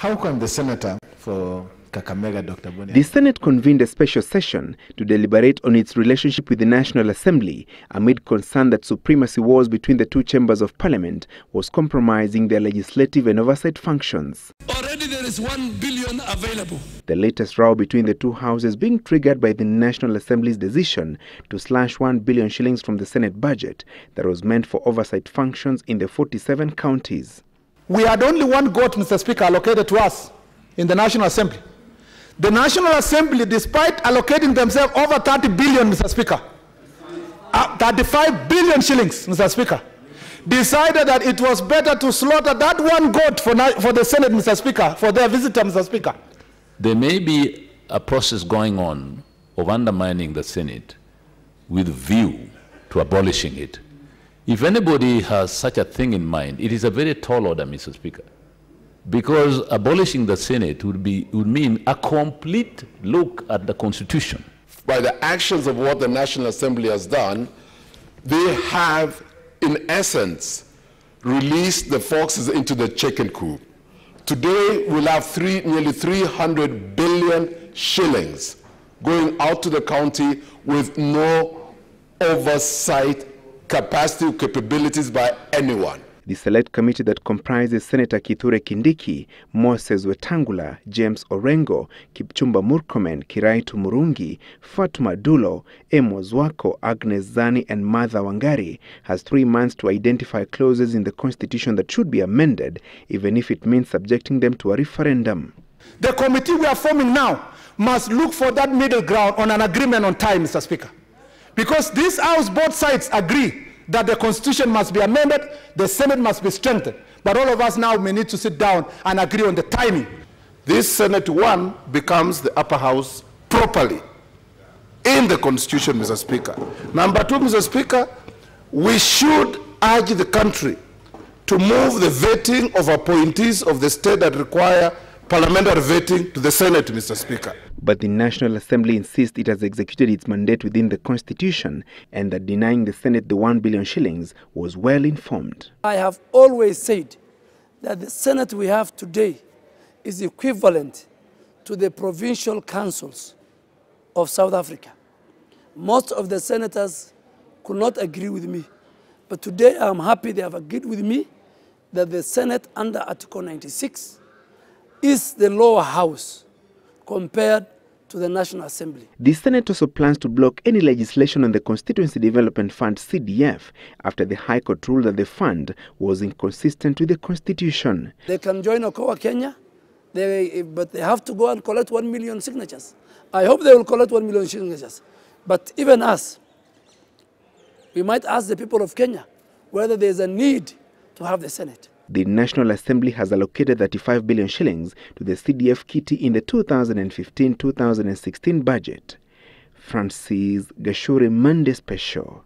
How can the senator for Kakamega, Dr. Boni? The Senate convened a special session to deliberate on its relationship with the National Assembly amid concern that supremacy wars between the two chambers of parliament was compromising their legislative and oversight functions. Already there is 1 billion available. The latest row between the two houses being triggered by the National Assembly's decision to slash 1 billion shillings from the Senate budget that was meant for oversight functions in the 47 counties. We had only one goat, Mr. Speaker, allocated to us in the National Assembly. The National Assembly, despite allocating themselves over 30 billion, Mr. Speaker, 35 billion shillings, Mr. Speaker, decided that it was better to slaughter that one goat for the Senate, Mr. Speaker, for their visitor, Mr. Speaker. There may be a process going on of undermining the Senate with view to abolishing it. If anybody has such a thing in mind, it is a very tall order, Mr. Speaker, because abolishing the Senate would mean a complete look at the Constitution. By the actions of what the National Assembly has done, they have, in essence, released the foxes into the chicken coop. Today, we'll have nearly 300 billion shillings going out to the county with no oversight capacity or capabilities by anyone. The select committee that comprises Senator Kithure Kindiki, Moses Wetangula, James Orengo, Kipchumba Murkomen, Kiraitu Murungi, Fatuma Dulo, Amos Wako, Agnes Zani and Martha Wangari has 3 months to identify clauses in the Constitution that should be amended, even if it means subjecting them to a referendum. The committee we are forming now must look for that middle ground on an agreement on time, Mr. Speaker. Because this House, both sides agree that the Constitution must be amended, the Senate must be strengthened. But all of us now may need to sit down and agree on the timing. This Senate 1 becomes the upper house properly in the Constitution, Mr. Speaker. Number 2, Mr. Speaker, we should urge the country to move the vetting of appointees of the state that require parliamentary vetting to the Senate, Mr. Speaker. But the National Assembly insists it has executed its mandate within the Constitution and that denying the Senate the 1 billion shillings was well informed. I have always said that the Senate we have today is equivalent to the provincial councils of South Africa. Most of the senators could not agree with me, but today I'm happy they have agreed with me that the Senate under Article 96 is the lower house compared to the National Assembly. The Senate also plans to block any legislation on the Constituency Development Fund CDF after the High Court ruled that the fund was inconsistent with the Constitution. They can join Okoa Kenya, but they have to go and collect 1 million signatures. I hope they will collect 1 million signatures. But even us, we might ask the people of Kenya whether there is a need to have the Senate. The National Assembly has allocated 35 billion shillings to the CDF kitty in the 2015-2016 budget. Francis Gashure, Monday Special.